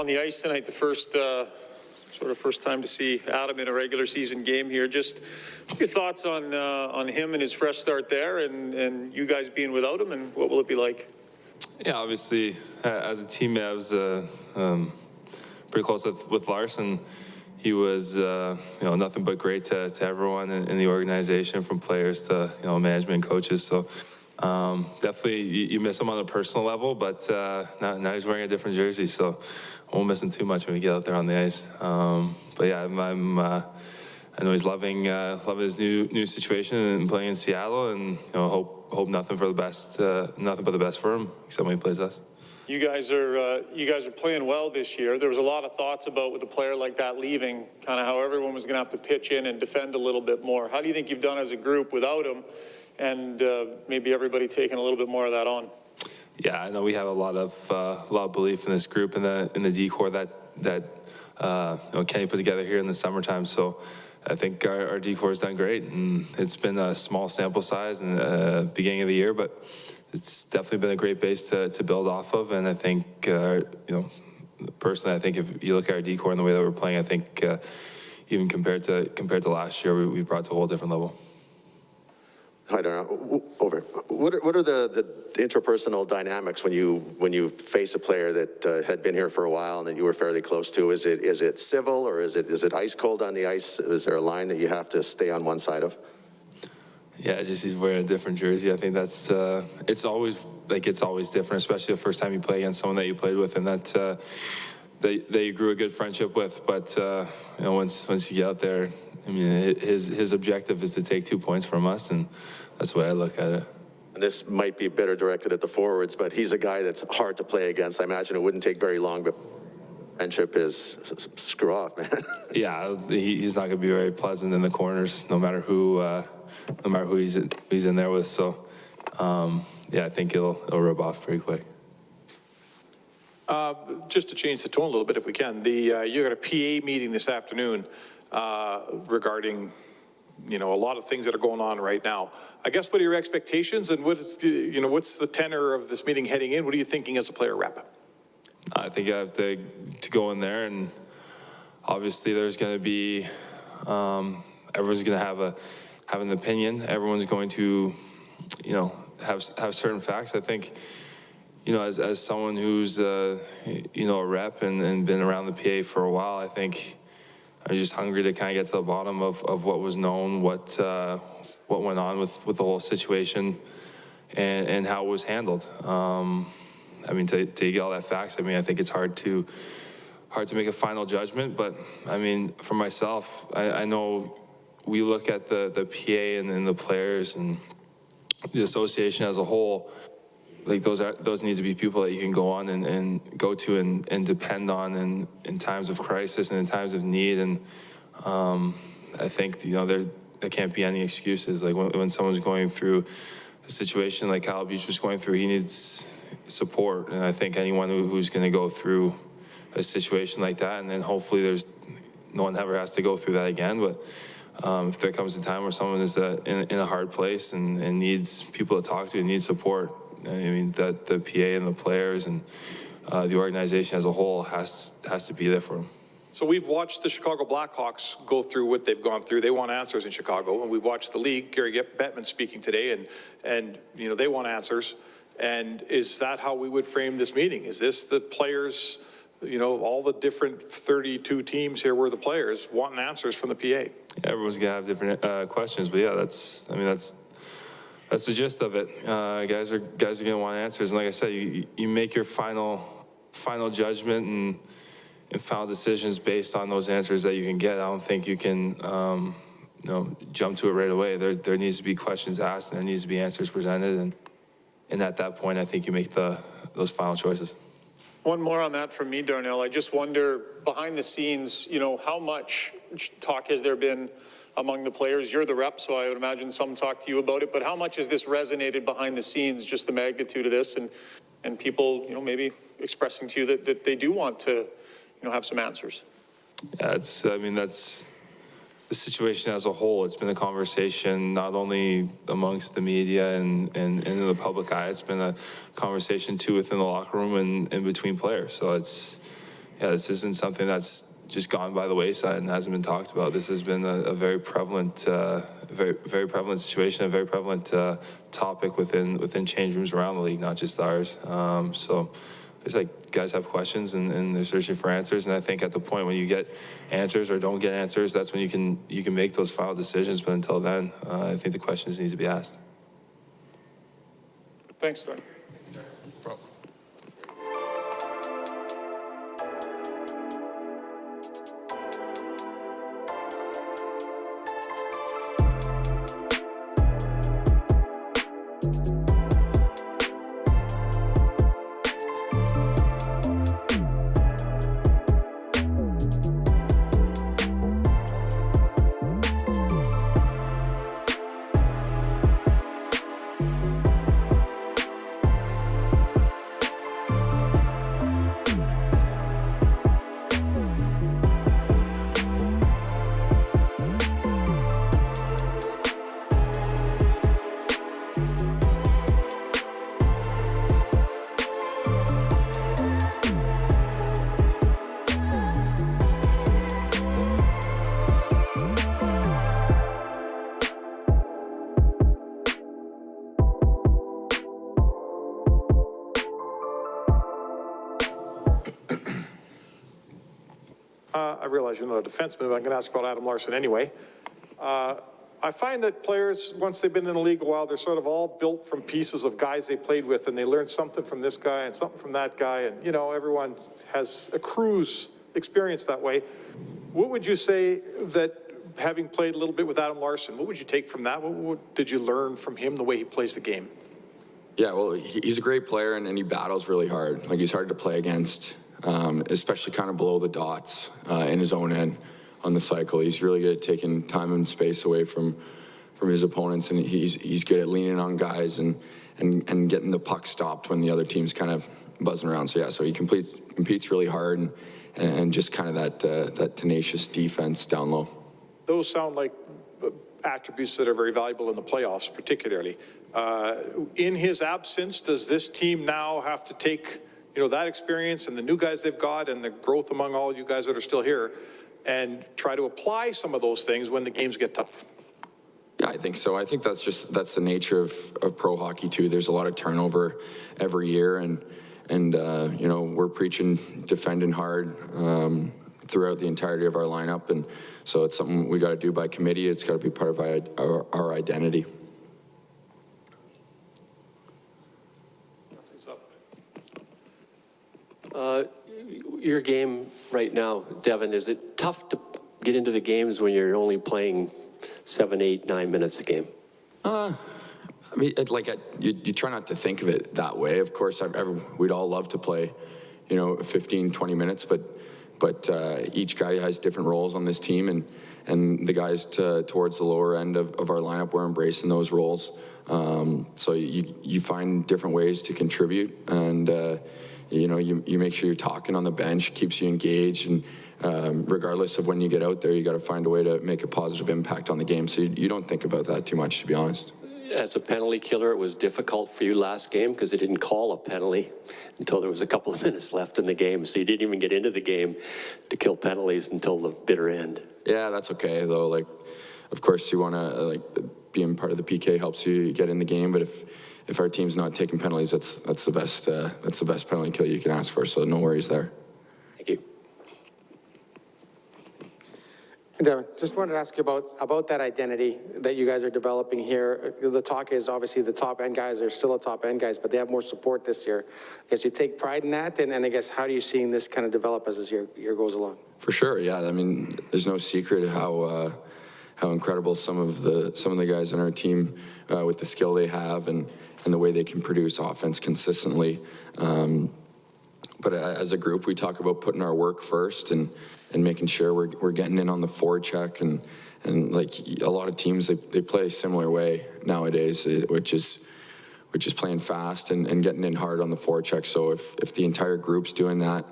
the ice tonight, the first time to see Adam in a regular season game here. Just your thoughts on him and his fresh start there, and you guys being without him, and what will it be like? Yeah, obviously, as a teammate, I was pretty close with Larson. He was, nothing but great to everyone in the organization, from players to management and coaches. So definitely you miss him on a personal level, but now he's wearing a different jersey, so I won't miss him too much when we get out there on the ice. But yeah, I know he's loving his new situation and playing in Seattle, and hope nothing but the best for him, except when he plays us. You guys are playing well this year. There was a lot of thoughts about, with a player like that leaving, kind of how everyone was going to have to pitch in and defend a little bit more. How do you think you've done as a group without him, and maybe everybody taking a little bit more of that on? Yeah, I know we have a lot of belief in this group and in the decor that Kenny put together here in the summertime. So I think our decor has done great, and it's been a small sample size in the beginning of the year, but it's definitely been a great base to build off of. And I think, personally, I think if you look at our decor and the way that we're playing, I think even compared to last year, we brought to a whole different level. Hi, Darnell. Over. What are the interpersonal dynamics when you face a player that had been here for a while and that you were fairly close to? Is it civil, or is it ice cold on the ice? Is there a line that you have to stay on one side of? Yeah, just he's wearing a different jersey. I think that's it's always different, especially the first time you play against someone that you played with and that you grew a good friendship with. But once you get out there, I mean, his objective is to take 2 points from us, and that's the way I look at it. And this might be better directed at the forwards, but he's a guy that's hard to play against. I imagine it wouldn't take very long, but friendship is screw off, man. Yeah, he's not going to be very pleasant in the corners, no matter who he's in there with. So, yeah, I think it'll rub off pretty quick. Just to change the tone a little bit, if we can, you got a PA meeting this afternoon regarding a lot of things that are going on right now. I guess, what are your expectations, and what's the tenor of this meeting heading in? What are you thinking as a player rep? I think I have to go in there, and obviously there's going to be everyone's going to have an opinion. Everyone's going to have certain facts. I think as someone who's a rep and been around the PA for a while, I think I'm just hungry to kind of get to the bottom of what was known, what went on with the whole situation, and how it was handled. I mean, to get all that facts, I mean, I think it's hard to make a final judgment. But I mean, for myself, I know we look at the PA and the players and the association as a whole. Like those need to be people that you can go on and go to and depend on in times of crisis and in times of need. And I think there can't be any excuses. Like when someone's going through a situation like Kyle Beach was going through, he needs support. And I think anyone who's going to go through a situation like that, and then hopefully no one ever has to go through that again. But if there comes a time where someone is in a hard place and needs people to talk to and needs support, I mean, that the PA and the players and the organization as a whole has to be there for them. So we've watched the Chicago Blackhawks go through what they've gone through. They want answers in Chicago, and we've watched the league. Gary Bettman speaking today, and they want answers. And is that how we would frame this meeting? Is this the players? All the different 32 teams here were the players wanting answers from the PA. Yeah, everyone's gonna have different questions, but yeah, that's the gist of it. Guys are gonna want answers, and like I said, you make your final judgment and final decisions based on those answers that you can get. I don't think you can jump to it right away. There needs to be questions asked, and there needs to be answers presented, and at that point, I think you make those final choices. One more on that from me, Darnell. I just wonder, behind the scenes, how much talk has there been among the players? You're the rep, so I would imagine some talk to you about it, but how much has this resonated behind the scenes, just the magnitude of this, and people, maybe expressing to you that they do want to, have some answers? Yeah, that's the situation as a whole. It's been a conversation not only amongst the media and in the public eye, it's been a conversation too within the locker room and in between players. So it's yeah, this isn't something that's just gone by the wayside and hasn't been talked about. This has been a very prevalent, very prevalent situation, a very prevalent topic within change rooms around the league, not just ours. So it's like guys have questions and they're searching for answers. And I think at the point when you get answers or don't get answers, that's when you can make those final decisions. But until then, I think the questions need to be asked. Thanks, Don. I realize you're not a defenseman, but I'm going to ask about Adam Larson anyway. I find that players, once they've been in the league a while, they're sort of all built from pieces of guys they played with, and they learn something from this guy and something from that guy, and, you know, everyone has a cruise experience that way. What would you say that, having played a little bit with Adam Larson, what would you take from that? What did you learn from him, the way he plays the game? Yeah, well, he's a great player, and he battles really hard. Like, he's hard to play against, especially kind of below the dots in his own end on the cycle. He's really good at taking time and space away from his opponents, and he's good at leaning on guys and getting the puck stopped when the other team's kind of buzzing around. So yeah, so he competes really hard and just kind of that tenacious defense down low. Those sound like attributes that are very valuable in the playoffs, particularly. In his absence, does this team now have to take, you know, that experience and the new guys they've got and the growth among all you guys that are still here and try to apply some of those things when the games get tough? Yeah, I think so. I think that's the nature of pro hockey too. There's a lot of turnover every year, and you know, we're preaching defending hard throughout the entirety of our lineup, and so it's something we got to do by committee. It's got to be part of our identity. Your game right now, Devin, is it tough to get into the games when you're only playing 7, 8, 9 minutes a game? I mean, you try not to think of it that way. Of course, we'd all love to play, you know, 15, 20 minutes, but each guy has different roles on this team, and the guys towards the lower end of our lineup, we're embracing those roles. So you find different ways to contribute, and you know, you make sure you're talking on the bench, keeps you engaged, and regardless of when you get out there, you got to find a way to make a positive impact on the game. So you don't think about that too much, to be honest. As a penalty killer, it was difficult for you last game because they didn't call a penalty until there was a couple of minutes left in the game. So you didn't even get into the game to kill penalties until the bitter end. Yeah, that's okay though. Like, of course, you want to being part of the PK helps you get in the game, but if our team's not taking penalties, that's the best penalty kill you can ask for. So no worries there. Thank you. Devin, just wanted to ask you about that identity that you guys are developing here. The talk is obviously the top end guys are still the top end guys, but they have more support this year. I guess you take pride in that, and I guess how are you seeing this kind of develop as this year goes along? For sure, yeah. I mean, there's no secret how incredible some of the guys on our team with the skill they have and the way they can produce offense consistently. But as a group, we talk about putting our work first and making sure we're getting in on the forecheck, and like a lot of teams, they play a similar way nowadays, which is playing fast and getting in hard on the forecheck. So if the entire group's doing that,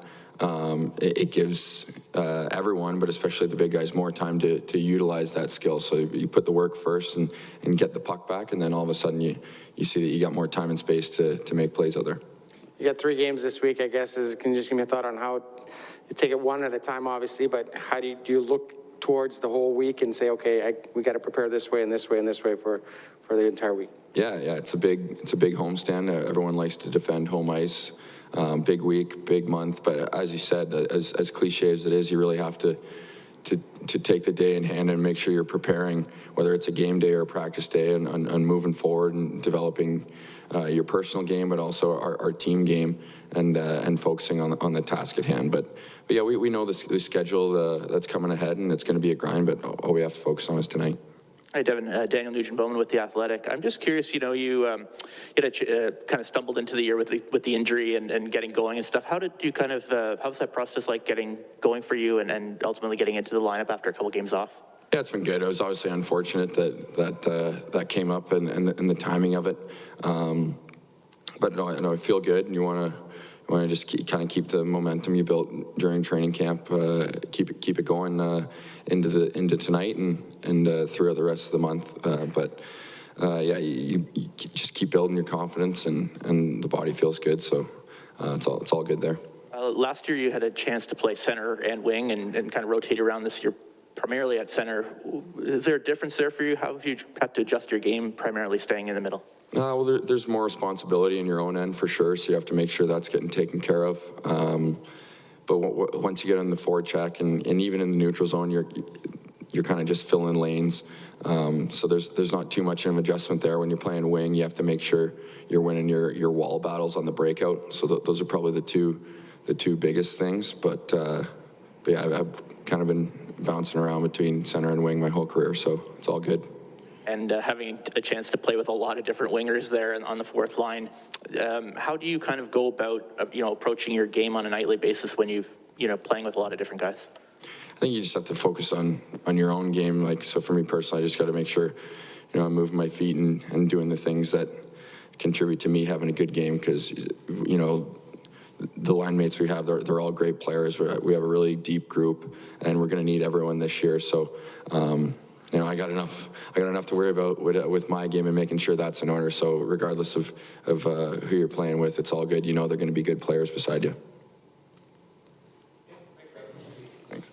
it gives everyone, but especially the big guys, more time to utilize that skill. So you put the work first and get the puck back, and then all of a sudden you see that you got more time and space to make plays out there. You got 3 games this week, I guess. Can you just give me a thought on how take it one at a time, obviously, but how do you look towards the whole week and say, okay, we got to prepare this way and this way and this way for the entire week? Yeah, it's a big homestand. Everyone likes to defend home ice. Big week, big month, but as you said, as cliche as it is, you really have to take the day in hand and make sure you're preparing, whether it's a game day or a practice day, and moving forward and developing your personal game, but also our team game, and focusing on the task at hand. But yeah, we know the schedule that's coming ahead, and it's going to be a grind, but all we have to focus on is tonight. Hi, Devin. Daniel Nugent-Bowman with The Athletic. I'm just curious, you kind of stumbled into the year with the injury and getting going and stuff. How did you how was that process like getting going for you and ultimately getting into the lineup after a couple games off? Yeah, it's been good. It was obviously unfortunate that came up and the timing of it. But no, I feel good, and you want to just keep the momentum you built during training camp, keep it going into tonight and throughout the rest of the month. But yeah, you just keep building your confidence, and the body feels good. So it's all good there. Last year you had a chance to play center and wing and kind of rotate around. This year primarily at center. Is there a difference there for you? How have you had to adjust your game, primarily staying in the middle? Well, there's more responsibility in your own end for sure, so you have to make sure that's getting taken care of. But once you get in the forward check and even in the neutral zone, you're kind of just filling lanes. So there's not too much of an adjustment there. When you're playing wing, you have to make sure you're winning your wall battles on the breakout. So those are probably the two biggest things. But yeah, I've kind of been bouncing around between center and wing my whole career, so it's all good. And having a chance to play with a lot of different wingers there on the fourth line, how do you kind of go about approaching your game on a nightly basis when you've playing with a lot of different guys? I think you just have to focus on your own game. Like, so for me personally, I just got to make sure I'm moving my feet and doing the things that contribute to me having a good game, because the line mates we have, they're all great players. We have a really deep group, and we're going to need everyone this year. So I got enough to worry about with my game and making sure that's in order. So regardless of who you're playing with, it's all good. They're going to be good players beside you. Thanks.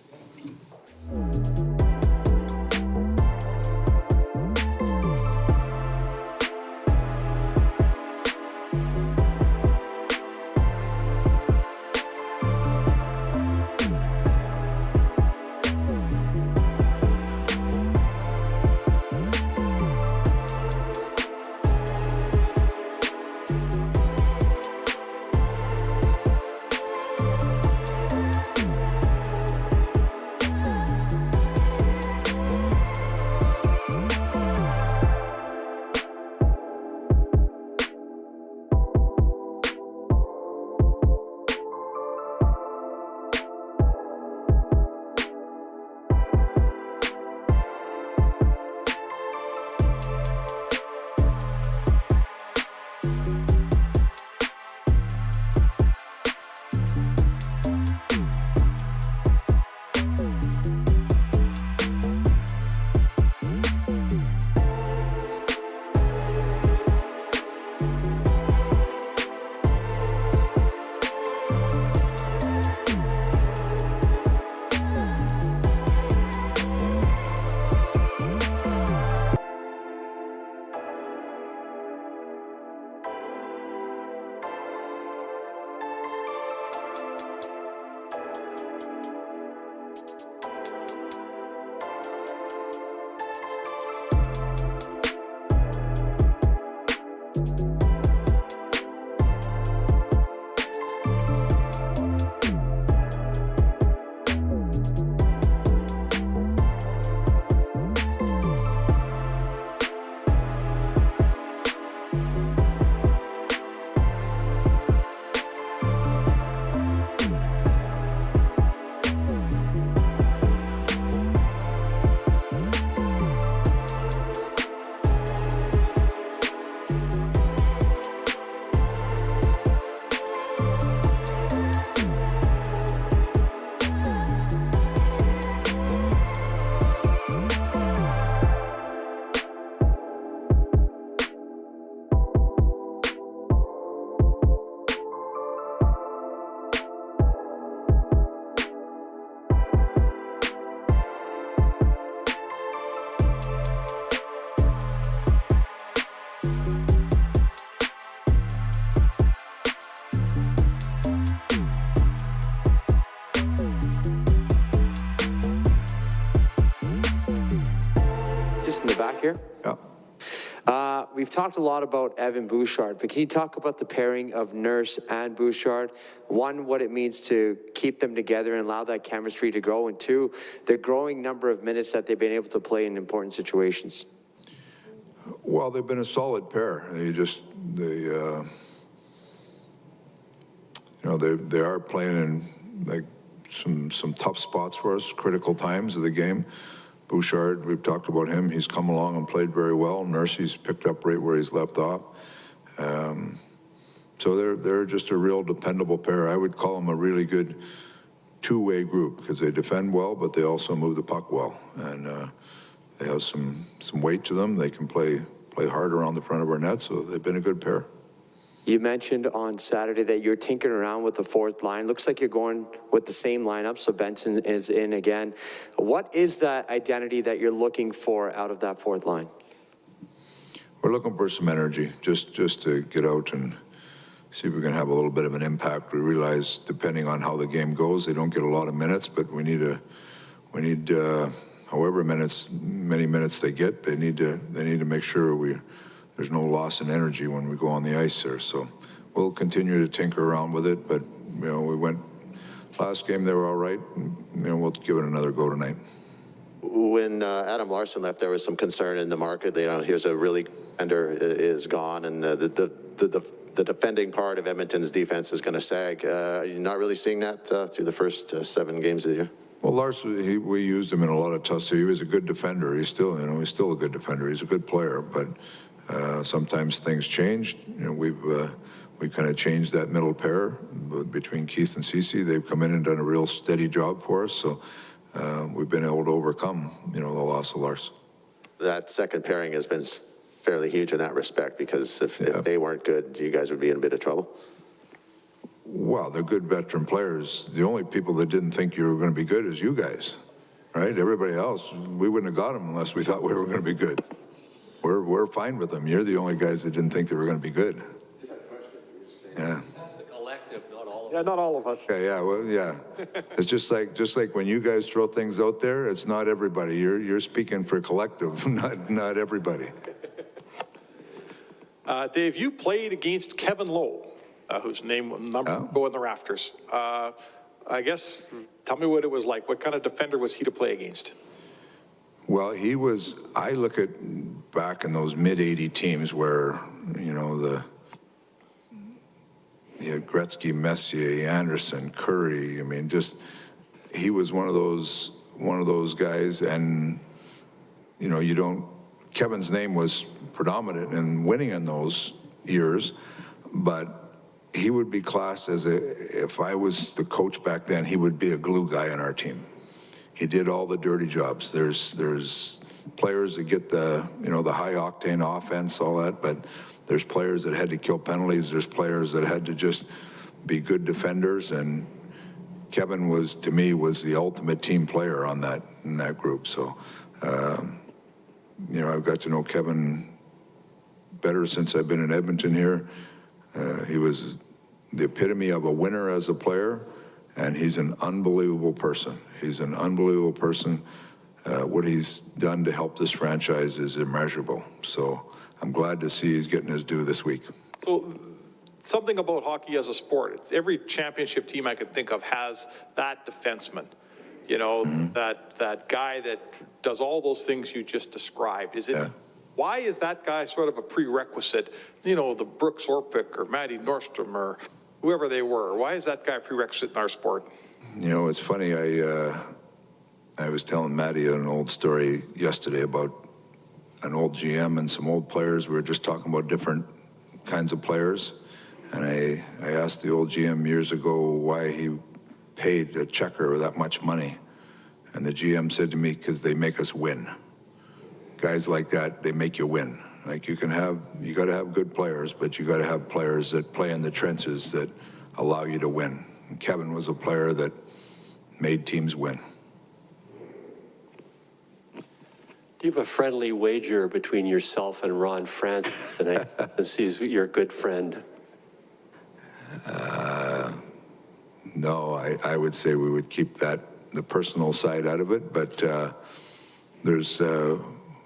in the back here. Yeah. We've talked a lot about Evan Bouchard, but can you talk about the pairing of Nurse and Bouchard? One, what it means to keep them together and allow that chemistry to grow, and two, the growing number of minutes that they've been able to play in important situations. Well, they've been a solid pair. They are playing in like some tough spots for us, critical times of the game. Bouchard, we've talked about him. He's come along and played very well. Nurse, he's picked up right where he's left off. So they're just a real dependable pair. I would call them a really good two-way group because they defend well, but they also move the puck well. And they have some weight to them. They can play hard around the front of our net, so they've been a good pair. You mentioned on Saturday that you're tinkering around with the fourth line. Looks like you're going with the same lineup, so Benson is in again. What is that identity that you're looking for out of that fourth line? We're looking for some energy, just to get out and see if we can have a little bit of an impact. We realize, depending on how the game goes, they don't get a lot of minutes, but we need however many minutes they get, they need to make sure there's no loss in energy when we go on the ice there. So we'll continue to tinker around with it, but we went last game, they were all right. We'll give it another go tonight. When Adam Larson left, there was some concern in the market. Here's a really defender is gone, and the defending part of Edmonton's defense is going to sag. Are you not really seeing that through the first 7 games of the year? Well, Larson, we used him in a lot of tough. So he was a good defender. He's still a good defender. He's a good player, but sometimes things change. We've kind of changed that middle pair between Keith and Ceci. They've come in and done a real steady job for us. So we've been able to overcome, the loss of Larson. That second pairing has been fairly huge in that respect, because if they weren't good, you guys would be in a bit of trouble. Well, they're good veteran players. The only people that didn't think you were going to be good is you guys, right? Everybody else, we wouldn't have got them unless we thought we were going to be good. We're fine with them. You're the only guys that didn't think they were going to be good. Yeah. That's the collective, not all of us. Yeah, not all of us. Yeah, well, yeah. It's just like when you guys throw things out there, it's not everybody. You're speaking for collective, not everybody. Dave, you played against Kevin Lowe, whose number go in the rafters. I guess, tell me what it was like. What kind of defender was he to play against? Well, I look at back in those mid-'80 teams where, Gretzky, Messier, Anderson, Curry, he was one of those guys, and, Kevin's name was predominant in winning in those years, but he would be classed as if I was the coach back then, he would be a glue guy on our team. He did all the dirty jobs. There's players that get the high octane offense, all that, but there's players that had to kill penalties. There's players that had to just be good defenders, and Kevin was the ultimate team player in that group. So, I've got to know Kevin better since I've been in Edmonton here. He was the epitome of a winner as a player, and he's an unbelievable person. What he's done to help this franchise is immeasurable. So I'm glad to see he's getting his due this week. So something about hockey as a sport, every championship team I can think of has that defenseman, that guy that does all those things you just described. Why is that guy sort of a prerequisite? The Brooks Orpik or Matty Nordstrom or whoever they were. Why is that guy a prerequisite in our sport? It's funny. I was telling Matty an old story yesterday about an old GM and some old players. We were just talking about different kinds of players. And I asked the old GM years ago why he paid a checker that much money. And the GM said to me, because they make us win. Guys like that, they make you win. Like you got to have good players, but you got to have players that play in the trenches that allow you to win. And Kevin was a player that made teams win. Do you have a friendly wager between yourself and Ron France tonight, since he's your good friend? No, I would say we would keep the personal side out of it, but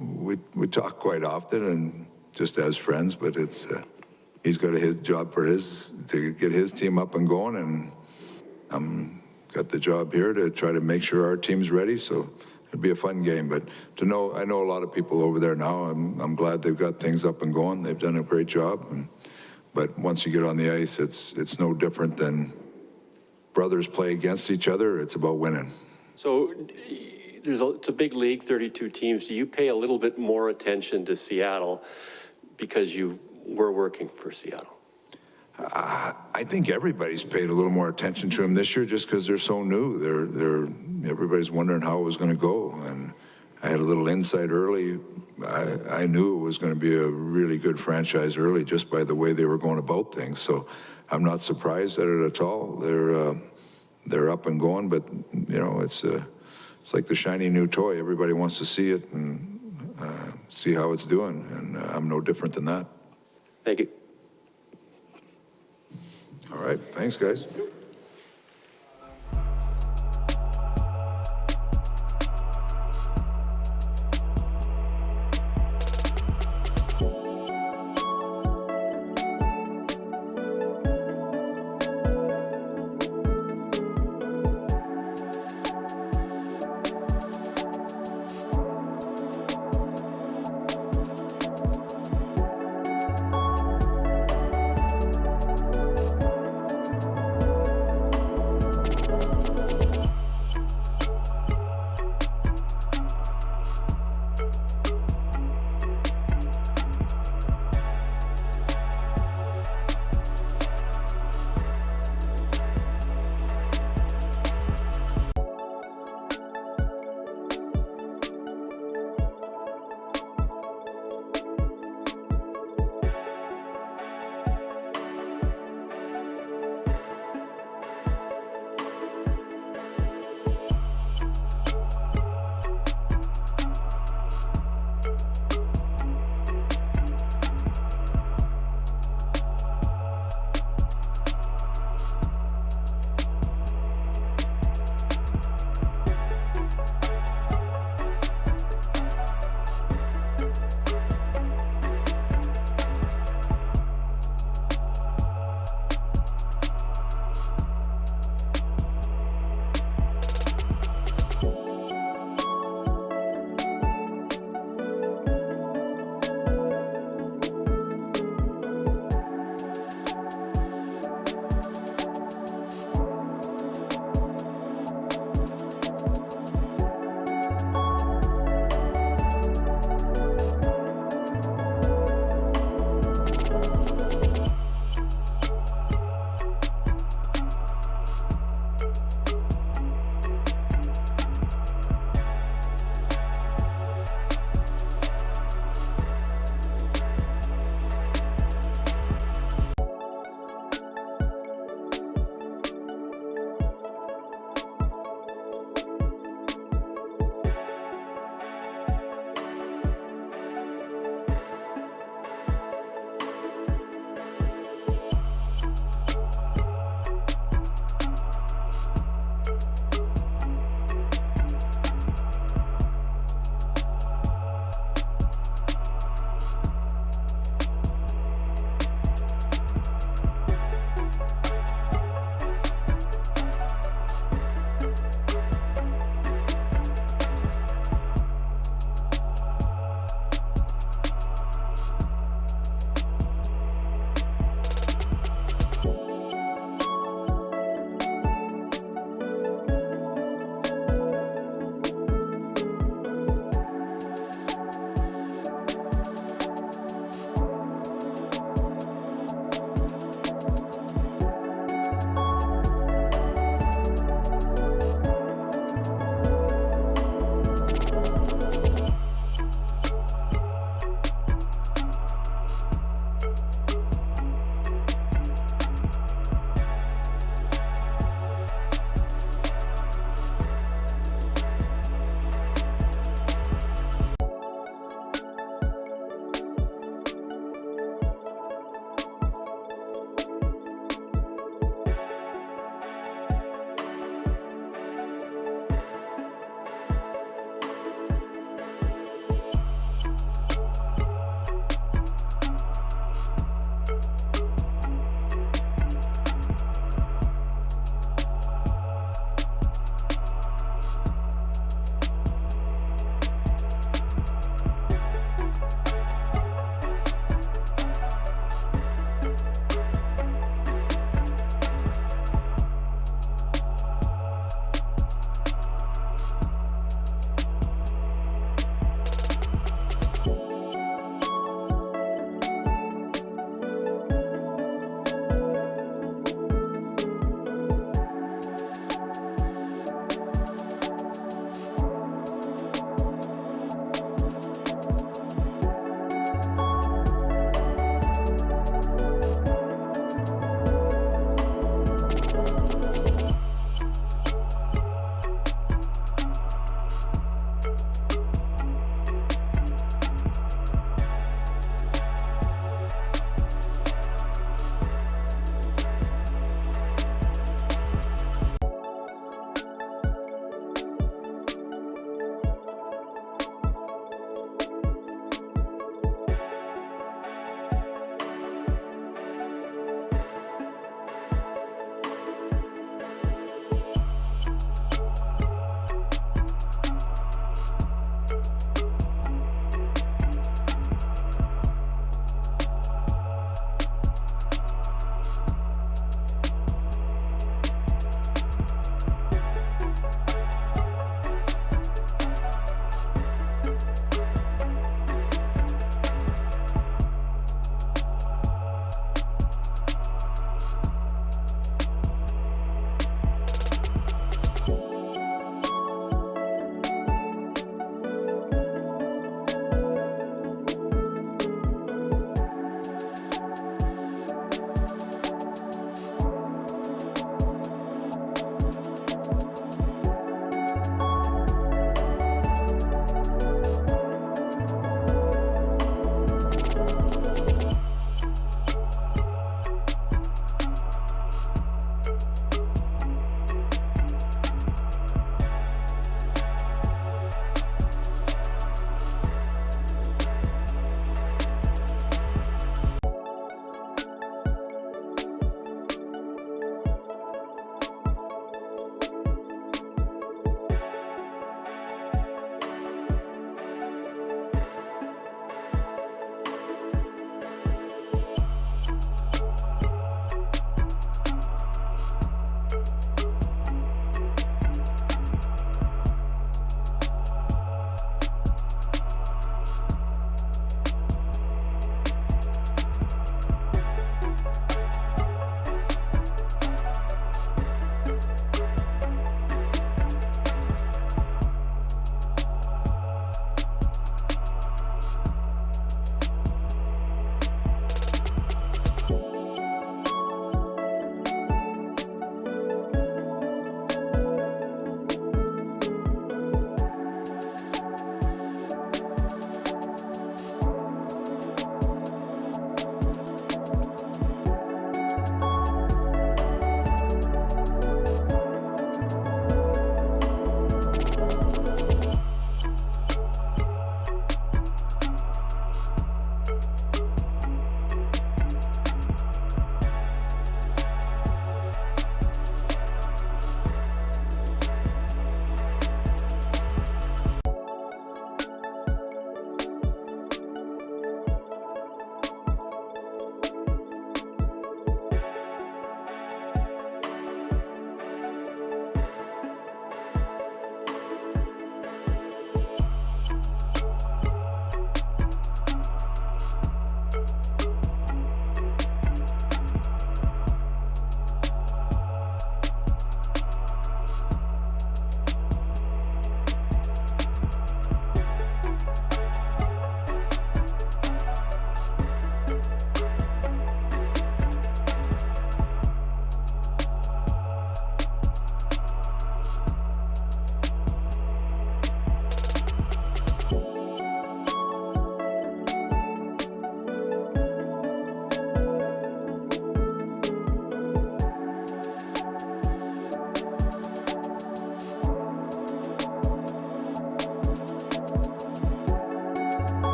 we talk quite often and just as friends, but it's, he's got his job to get his team up and going, and I'm got the job here to try to make sure our team's ready, so it'd be a fun game. But I know a lot of people over there now. I'm glad they've got things up and going. They've done a great job. But once you get on the ice, it's no different than brothers play against each other. It's about winning. So it's a big league, 32 teams. Do you pay a little bit more attention to Seattle because you were working for Seattle? I think everybody's paid a little more attention to them this year just because they're so new. Everybody's wondering how it was going to go. And I had a little insight early. I knew it was going to be a really good franchise early just by the way they were going about things. So I'm not surprised at it at all. They're up and going, but you know, it's like the shiny new toy. Everybody wants to see it and see how it's doing, and I'm no different than that. Thank you. All right, thanks, guys.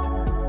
you.